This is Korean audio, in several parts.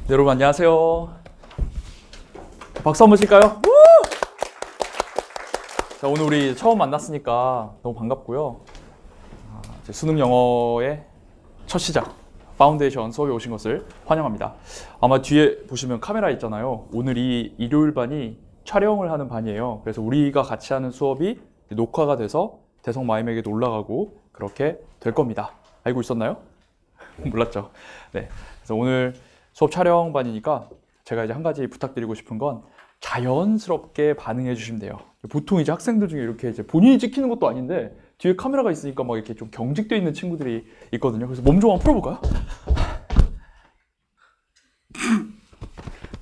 네, 여러분 안녕하세요. 박수 한번 칠까요? 자, 오늘 우리 처음 만났으니까 너무 반갑고요. 이제 수능 영어의 첫 시작, 파운데이션 수업에 오신 것을 환영합니다. 아마 뒤에 보시면 카메라 있잖아요. 오늘이 일요일 반이 촬영을 하는 반이에요. 그래서 우리가 같이 하는 수업이 녹화가 돼서 대성 마임에게도 올라가고 그렇게 될 겁니다. 알고 있었나요? 몰랐죠? 네. 그래서 오늘 수업 촬영반이니까 제가 이제 한 가지 부탁드리고 싶은 건 자연스럽게 반응해 주시면 돼요. 보통 이제 학생들 중에 이렇게 이제 본인이 찍히는 것도 아닌데 뒤에 카메라가 있으니까 막 이렇게 좀 경직되어 있는 친구들이 있거든요. 그래서 몸 좀 한번 풀어볼까요?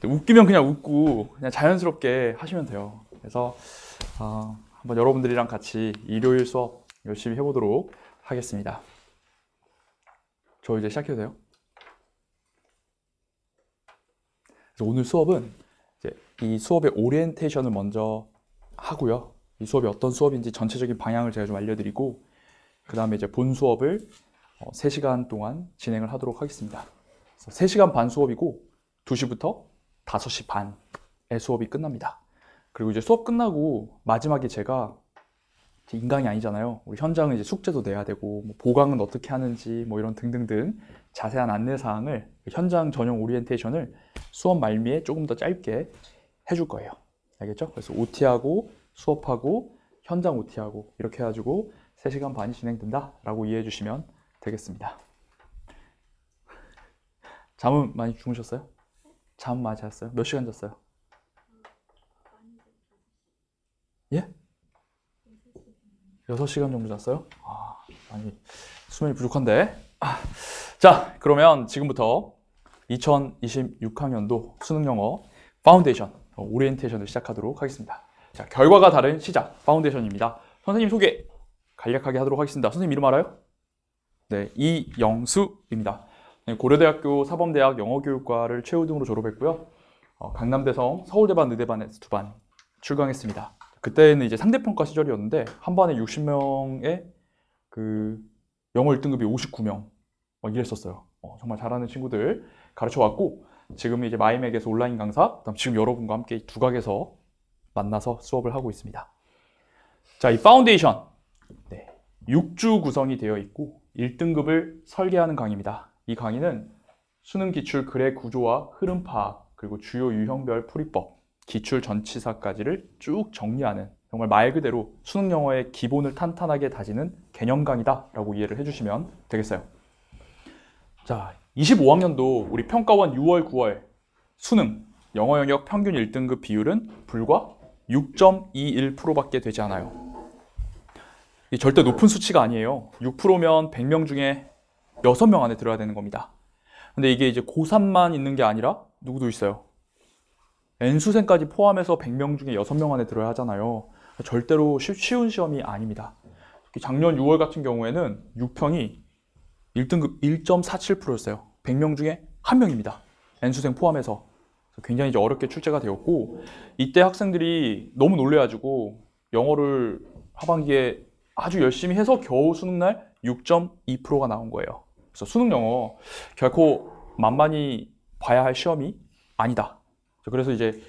웃기면 그냥 웃고 그냥 자연스럽게 하시면 돼요. 그래서 한번 여러분들이랑 같이 일요일 수업 열심히 해보도록 하겠습니다. 저 이제 시작해도 돼요? 그래서 오늘 수업은 이제 이 수업의 오리엔테이션을 먼저 하고요. 이 수업이 어떤 수업인지 전체적인 방향을 제가 좀 알려드리고 그 다음에 이제 본 수업을 3시간 동안 진행을 하도록 하겠습니다. 그래서 3시간 반 수업이고 2시부터 5시 반에 수업이 끝납니다. 그리고 이제 수업 끝나고 마지막에 제가 인강이 아니잖아요. 우리 현장은 이제 숙제도 내야 되고 뭐 보강은 어떻게 하는지 뭐 이런 등등등 자세한 안내 사항을 현장 전용 오리엔테이션을 수업 말미에 조금 더 짧게 해줄 거예요. 알겠죠? 그래서 OT하고 수업하고 현장 OT하고 이렇게 해가지고 3시간 반이 진행된다 라고 이해해 주시면 되겠습니다. 잠은 많이 주무셨어요? 잠 많이 잤어요? 몇 시간 잤어요? 예? 6시간 정도 잤어요? 많이 수면이 부족한데. 자, 그러면 지금부터 2026학년도 수능영어 파운데이션 오리엔테이션을 시작하도록 하겠습니다. 자, 결과가 다른 시작 파운데이션입니다. 선생님 소개 간략하게 하도록 하겠습니다. 선생님 이름 알아요? 네, 이영수입니다. 고려대학교 사범대학 영어교육과를 최우등으로 졸업했고요. 강남대성, 서울대반, 의대반에서 2반 출강했습니다. 그때는 이제 상대평가 시절이었는데 한 반에 60명에 그 영어 1등급이 59명 이랬었어요. 정말 잘하는 친구들 가르쳐왔고 지금 이제 마이맥에서 온라인 강사, 그다음 지금 여러분과 함께 두각에서 만나서 수업을 하고 있습니다. 자, 이 파운데이션 6주 구성이 되어 있고 1등급을 설계하는 강의입니다. 이 강의는 수능 기출 글의 구조와 흐름 파악 그리고 주요 유형별 풀이법 기출 전치사까지를 쭉 정리하는 정말 말 그대로 수능 영어의 기본을 탄탄하게 다지는 개념 강의다 라고 이해를 해주시면 되겠어요. 자, 25학년도 우리 평가원 6월, 9월 수능 영어 영역 평균 1등급 비율은 불과 6.21%밖에 되지 않아요. 이 절대 높은 수치가 아니에요. 6%면 100명 중에 6명 안에 들어야 되는 겁니다. 근데 이게 이제 고3만 있는 게 아니라 누구도 있어요. N수생까지 포함해서 100명 중에 6명 안에 들어야 하잖아요. 절대로 쉬운 시험이 아닙니다. 작년 6월 같은 경우에는 6평이 1등급 1.47%였어요. 100명 중에 1명입니다. N수생 포함해서. 굉장히 이제 어렵게 출제가 되었고 이때 학생들이 너무 놀래가지고 영어를 하반기에 아주 열심히 해서 겨우 수능날 6.2%가 나온 거예요. 그래서 수능 영어 결코 만만히 봐야 할 시험이 아니다. 그래서 이제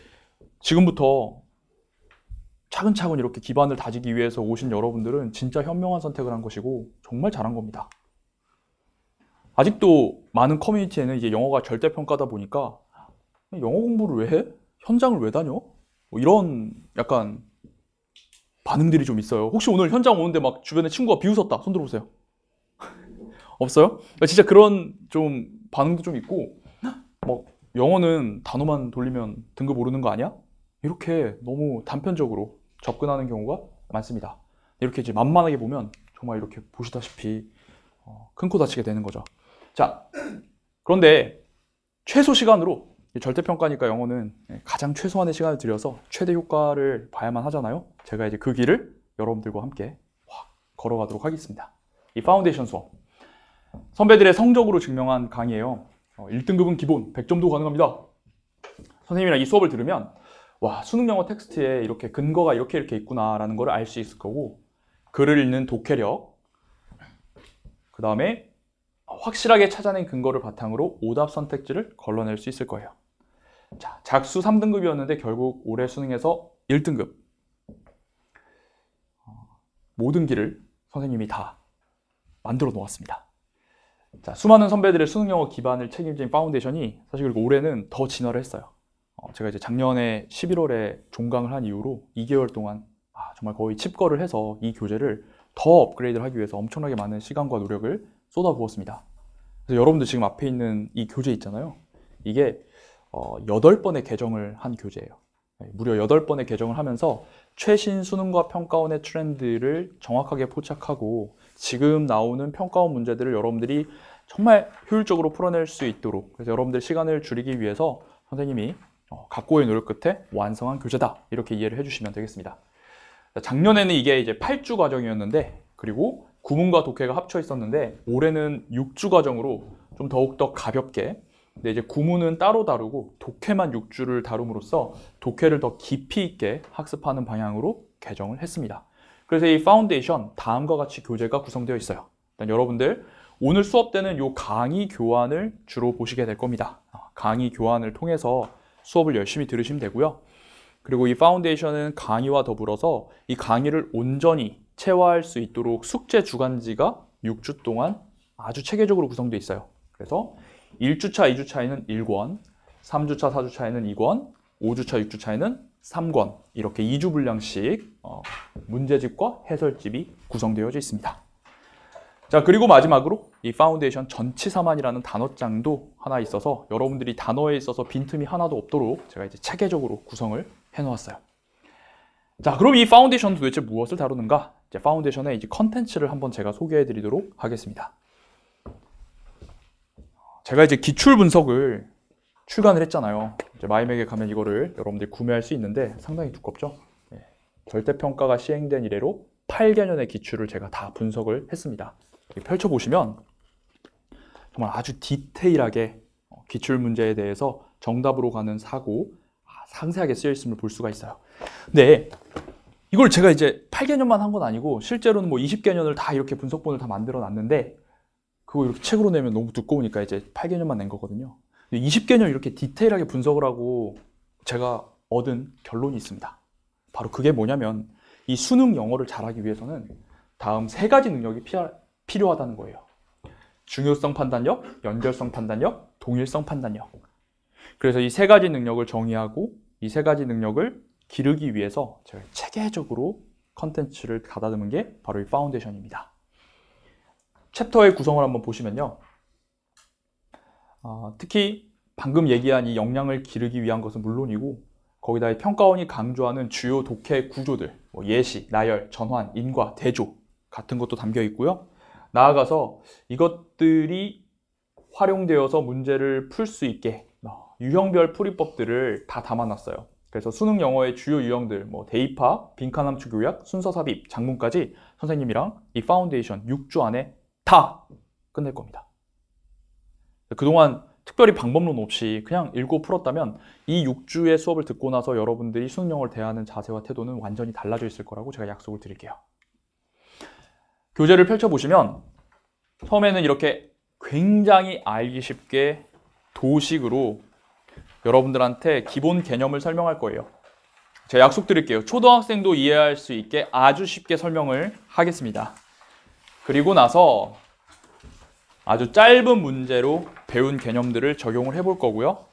지금부터 차근차근 이렇게 기반을 다지기 위해서 오신 여러분들은 진짜 현명한 선택을 한 것이고 정말 잘한 겁니다. 아직도 많은 커뮤니티에는 이제 영어가 절대평가다 보니까 영어 공부를 왜 해? 현장을 왜 다녀? 뭐 이런 약간 반응들이 좀 있어요. 혹시 오늘 현장 오는데 막 주변에 친구가 비웃었다. 손 들어보세요. 없어요? 진짜 그런 좀 반응도 좀 있고 뭐 영어는 단어만 돌리면 등급 오르는 거 아니야? 이렇게 너무 단편적으로 접근하는 경우가 많습니다. 이렇게 이제 만만하게 보면 정말 이렇게 보시다시피 큰 코 다치게 되는 거죠. 자, 그런데 최소 시간으로 절대평가니까 영어는 가장 최소한의 시간을 들여서 최대 효과를 봐야만 하잖아요. 제가 이제 그 길을 여러분들과 함께 걸어가도록 하겠습니다. 이 파운데이션 수업 선배들의 성적으로 증명한 강의예요. 1등급은 기본 100점도 가능합니다. 선생님이랑 이 수업을 들으면 와, 수능 영어 텍스트에 이렇게 근거가 이렇게 있구나 라는 걸 알 수 있을 거고 글을 읽는 독해력 그 다음에 확실하게 찾아낸 근거를 바탕으로 오답 선택지를 걸러낼 수 있을 거예요. 자, 작수 3등급이었는데 결국 올해 수능에서 1등급. 모든 길을 선생님이 다 만들어 놓았습니다. 자, 수많은 선배들의 수능 영어 기반을 책임진 파운데이션이 사실 그리고 올해는 더 진화를 했어요. 제가 이제 작년에 11월에 종강을 한 이후로 2개월 동안 정말 거의 칩거를 해서 이 교재를 더 업그레이드를 하기 위해서 엄청나게 많은 시간과 노력을 쏟아부었습니다. 그래서 여러분들 지금 앞에 있는 이 교재 있잖아요. 이게 8번의 개정을 한 교재예요. 무려 8번의 개정을 하면서 최신 수능과 평가원의 트렌드를 정확하게 포착하고 지금 나오는 평가원 문제들을 여러분들이 정말 효율적으로 풀어낼 수 있도록, 그래서 여러분들 시간을 줄이기 위해서 선생님이 각고의 노력 끝에 완성한 교재다, 이렇게 이해를 해주시면 되겠습니다. 작년에는 이게 이제 8주 과정이었는데, 그리고 구문과 독해가 합쳐 있었는데 올해는 6주 과정으로 좀 더욱더 가볍게, 근데 이제 구문은 따로 다루고 독해만 6주를 다룸으로써 독해를 더 깊이 있게 학습하는 방향으로 개정을 했습니다. 그래서 이 파운데이션 다음과 같이 교재가 구성되어 있어요. 일단 여러분들 오늘 수업 때는 이 강의 교환을 주로 보시게 될 겁니다. 강의 교환을 통해서 수업을 열심히 들으시면 되고요. 그리고 이 파운데이션은 강의와 더불어서 이 강의를 온전히 체화할 수 있도록 숙제 주간지가 6주 동안 아주 체계적으로 구성되어 있어요. 그래서 1주차, 2주차에는 1권, 3주차, 4주차에는 2권, 5주차, 6주차에는 3권, 이렇게 2주 분량씩 문제집과 해설집이 구성되어져 있습니다. 자, 그리고 마지막으로 이 파운데이션 전치사만이라는 단어장도 하나 있어서 여러분들이 단어에 있어서 빈틈이 하나도 없도록 제가 이제 체계적으로 구성을 해놓았어요. 자, 그럼 이 파운데이션은 도대체 무엇을 다루는가? 이제 파운데이션의 이제 컨텐츠를 한번 제가 소개해 드리도록 하겠습니다. 제가 이제 기출 분석을 출간을 했잖아요. 이제 마이맥에 가면 이거를 여러분들이 구매할 수 있는데 상당히 두껍죠? 네. 절대평가가 시행된 이래로 8개년의 기출을 제가 다 분석을 했습니다. 펼쳐보시면 정말 아주 디테일하게 기출 문제에 대해서 정답으로 가는 사고 상세하게 쓰여 있음을 볼 수가 있어요. 근데 이걸 제가 이제 8개년만 한 건 아니고 실제로는 뭐 20개년을 다 이렇게 분석본을 다 만들어 놨는데 그거 이렇게 책으로 내면 너무 두꺼우니까 이제 8개년만 낸 거거든요. 20개년 이렇게 디테일하게 분석을 하고 제가 얻은 결론이 있습니다. 바로 그게 뭐냐면 이 수능 영어를 잘하기 위해서는 다음 3가지 능력이 필요하다는 거예요. 중요성 판단력, 연결성 판단력, 동일성 판단력. 그래서 이 3가지 능력을 정의하고 이 3가지 능력을 기르기 위해서 제가 체계적으로 컨텐츠를 가다듬은 게 바로 이 파운데이션입니다. 챕터의 구성을 한번 보시면요. 특히 방금 얘기한 이 역량을 기르기 위한 것은 물론이고 거기다 이 평가원이 강조하는 주요 독해 구조들, 뭐 예시, 나열, 전환, 인과, 대조 같은 것도 담겨 있고요. 나아가서 이것들이 활용되어서 문제를 풀 수 있게 유형별 풀이법들을 다 담아놨어요. 그래서 수능 영어의 주요 유형들, 뭐 대입학, 빈칸 함축 요약, 순서 삽입, 작문까지 선생님이랑 이 파운데이션 6주 안에 다 끝낼 겁니다. 그동안 특별히 방법론 없이 그냥 읽고 풀었다면 이 6주의 수업을 듣고 나서 여러분들이 수능 영어를 대하는 자세와 태도는 완전히 달라져 있을 거라고 제가 약속을 드릴게요. 교재를 펼쳐보시면 처음에는 이렇게 굉장히 알기 쉽게 도식으로 여러분들한테 기본 개념을 설명할 거예요. 제가 약속 드릴게요. 초등학생도 이해할 수 있게 아주 쉽게 설명을 하겠습니다. 그리고 나서 아주 짧은 문제로 배운 개념들을 적용을 해볼 거고요.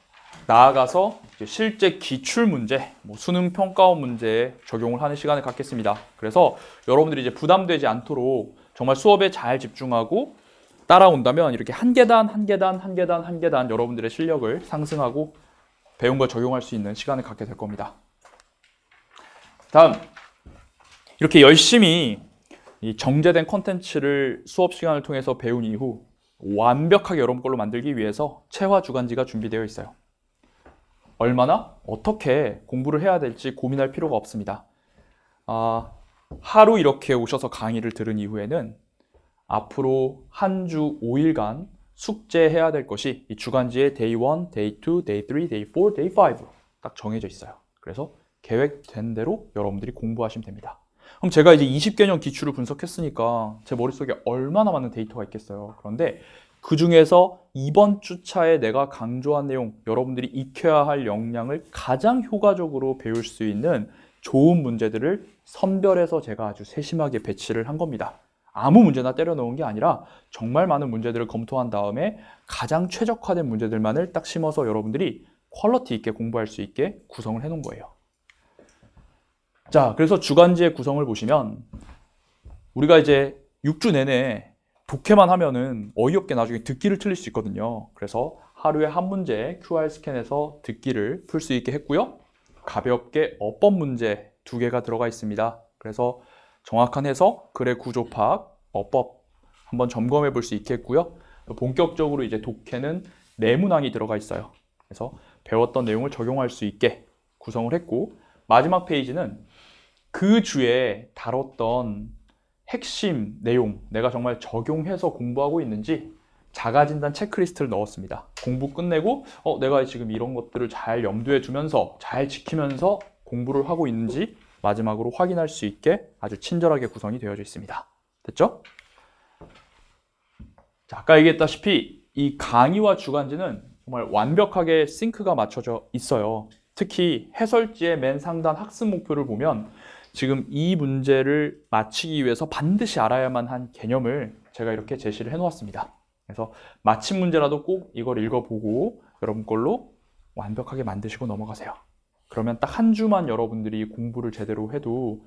나아가서 이제 실제 기출 문제, 뭐 수능 평가원 문제에 적용을 하는 시간을 갖겠습니다. 그래서 여러분들이 이제 부담되지 않도록 정말 수업에 잘 집중하고 따라온다면 이렇게 한 계단, 한 계단, 한 계단, 한 계단 여러분들의 실력을 상승하고 배운 걸 적용할 수 있는 시간을 갖게 될 겁니다. 다음, 이렇게 열심히 이 정제된 콘텐츠를 수업 시간을 통해서 배운 이후 완벽하게 여러분 걸로 만들기 위해서 체화 주간지가 준비되어 있어요. 얼마나 어떻게 공부를 해야 될지 고민할 필요가 없습니다. 하루 이렇게 오셔서 강의를 들은 이후에는 앞으로 한 주 5일간 숙제해야 될 것이 이 주간지에 Day 1, Day 2, Day 3, Day 4, Day 5로 딱 정해져 있어요. 그래서 계획된 대로 여러분들이 공부하시면 됩니다. 그럼 제가 이제 20개년 기출을 분석했으니까 제 머릿속에 얼마나 많은 데이터가 있겠어요. 그런데 그 중에서 이번 주차에 내가 강조한 내용, 여러분들이 익혀야 할 역량을 가장 효과적으로 배울 수 있는 좋은 문제들을 선별해서 제가 아주 세심하게 배치를 한 겁니다. 아무 문제나 때려 넣은 게 아니라 정말 많은 문제들을 검토한 다음에 가장 최적화된 문제들만을 딱 심어서 여러분들이 퀄리티 있게 공부할 수 있게 구성을 해 놓은 거예요. 자, 그래서 주간지의 구성을 보시면 우리가 이제 6주 내내 독해만 하면은 어이없게 나중에 듣기를 틀릴 수 있거든요. 그래서 하루에 한 문제 QR 스캔해서 듣기를 풀 수 있게 했고요. 가볍게 어법 문제 2개가 들어가 있습니다. 그래서 정확한 해석, 글의 구조 파악, 어법 한번 점검해 볼 수 있게 했고요. 본격적으로 이제 독해는 내문항이 들어가 있어요. 그래서 배웠던 내용을 적용할 수 있게 구성을 했고, 마지막 페이지는 그 주에 다뤘던 핵심 내용, 내가 정말 적용해서 공부하고 있는지 자가진단 체크리스트를 넣었습니다. 공부 끝내고 내가 지금 이런 것들을 잘 염두에 두면서 잘 지키면서 공부를 하고 있는지 마지막으로 확인할 수 있게 아주 친절하게 구성이 되어져 있습니다. 됐죠? 자, 아까 얘기했다시피 이 강의와 주간지는 정말 완벽하게 싱크가 맞춰져 있어요. 특히 해설지의 맨 상단 학습 목표를 보면 지금 이 문제를 맞히기 위해서 반드시 알아야만 한 개념을 제가 이렇게 제시를 해놓았습니다. 그래서 마침 문제라도 꼭 이걸 읽어보고 여러분 걸로 완벽하게 만드시고 넘어가세요. 그러면 딱 한 주만 여러분들이 공부를 제대로 해도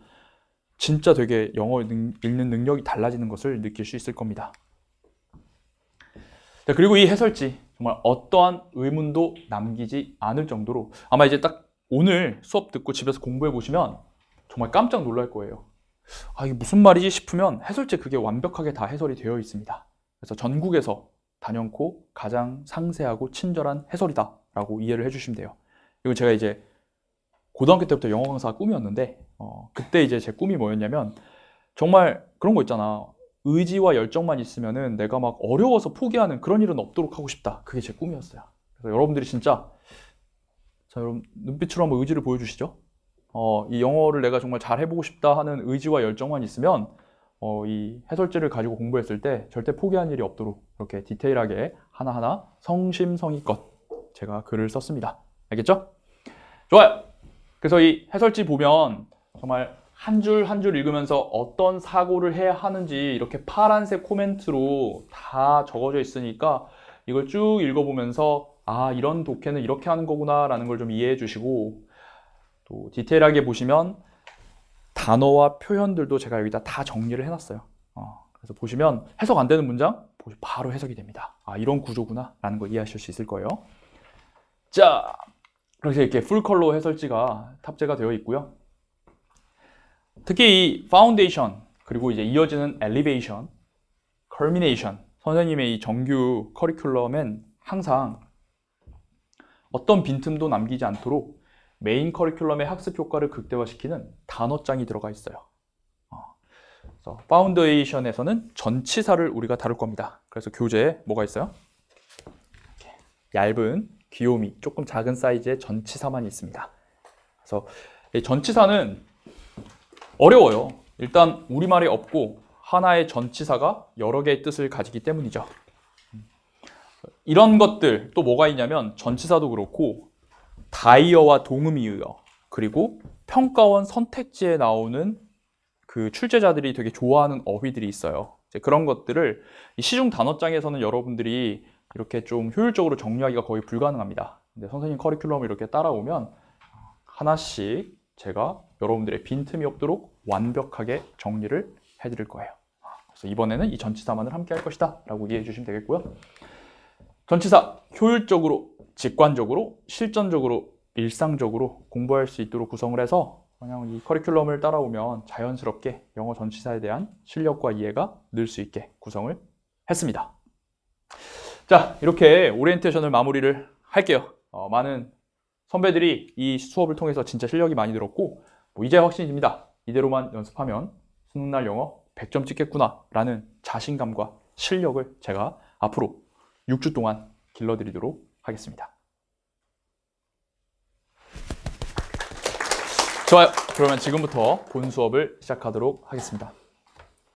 진짜 되게 영어 읽는 능력이 달라지는 것을 느낄 수 있을 겁니다. 자, 그리고 이 해설지 정말 어떠한 의문도 남기지 않을 정도로 아마 이제 딱 오늘 수업 듣고 집에서 공부해 보시면 정말 깜짝 놀랄 거예요. 아, 이게 무슨 말이지 싶으면 해설지에 그게 완벽하게 다 해설이 되어 있습니다. 그래서 전국에서 단연코 가장 상세하고 친절한 해설이다 라고 이해를 해주시면 돼요. 이거 제가 이제 고등학교 때부터 영어 강사가 꿈이었는데 그때 이제 제 꿈이 뭐였냐면 정말 그런 거 있잖아. 의지와 열정만 있으면은 내가 막 어려워서 포기하는 그런 일은 없도록 하고 싶다. 그게 제 꿈이었어요. 그래서 여러분들이 진짜 자, 여러분 눈빛으로 한번 의지를 보여주시죠. 이 영어를 내가 정말 잘 해보고 싶다 하는 의지와 열정만 있으면 이 해설지를 가지고 공부했을 때 절대 포기한 일이 없도록 이렇게 디테일하게 하나하나 성심성의껏 제가 글을 썼습니다. 알겠죠? 좋아요. 그래서 이 해설지 보면 정말 한 줄 한 줄 읽으면서 어떤 사고를 해야 하는지 이렇게 파란색 코멘트로 다 적어져 있으니까 이걸 쭉 읽어보면서 아, 이런 독해는 이렇게 하는 거구나 라는 걸 좀 이해해 주시고 또 디테일하게 보시면 단어와 표현들도 제가 여기다 다 정리를 해놨어요. 그래서 보시면 해석 안 되는 문장 바로 해석이 됩니다. 아, 이런 구조구나 라는 걸 이해하실 수 있을 거예요. 자, 그래서 이렇게 풀컬러 해설지가 탑재가 되어 있고요. 특히 이 파운데이션 그리고 이제 이어지는 엘리베이션, 커미네이션 선생님의 이 정규 커리큘럼엔 항상 어떤 빈틈도 남기지 않도록 메인 커리큘럼의 학습 효과를 극대화시키는 단어장이 들어가 있어요. 그래서 파운데이션에서는 전치사를 우리가 다룰 겁니다. 그래서 교재에 뭐가 있어요? 얇은 귀요미, 조금 작은 사이즈의 전치사만 있습니다. 그래서 이 전치사는 어려워요. 일단 우리말이 없고 하나의 전치사가 여러 개의 뜻을 가지기 때문이죠. 이런 것들 또 뭐가 있냐면 전치사도 그렇고 다이어와 동음이어 그리고 평가원 선택지에 나오는 그 출제자들이 되게 좋아하는 어휘들이 있어요. 이제 그런 것들을 이 시중 단어장에서는 여러분들이 이렇게 좀 효율적으로 정리하기가 거의 불가능합니다. 근데 선생님 커리큘럼을 이렇게 따라오면 하나씩 제가 여러분들의 빈틈이 없도록 완벽하게 정리를 해드릴 거예요. 그래서 이번에는 이 전치사만을 함께 할 것이다 라고 이해해 주시면 되겠고요. 전치사 효율적으로, 직관적으로, 실전적으로, 일상적으로 공부할 수 있도록 구성을 해서 그냥 이 커리큘럼을 따라오면 자연스럽게 영어 전치사에 대한 실력과 이해가 늘 수 있게 구성을 했습니다. 자, 이렇게 오리엔테이션을 마무리를 할게요. 많은 선배들이 이 수업을 통해서 진짜 실력이 많이 늘었고 이제 확신이 듭니다. 이대로만 연습하면 수능날 영어 100점 찍겠구나 라는 자신감과 실력을 제가 앞으로 6주 동안 길러드리도록 하겠습니다. 좋아요. 그러면 지금부터 본 수업을 시작하도록 하겠습니다.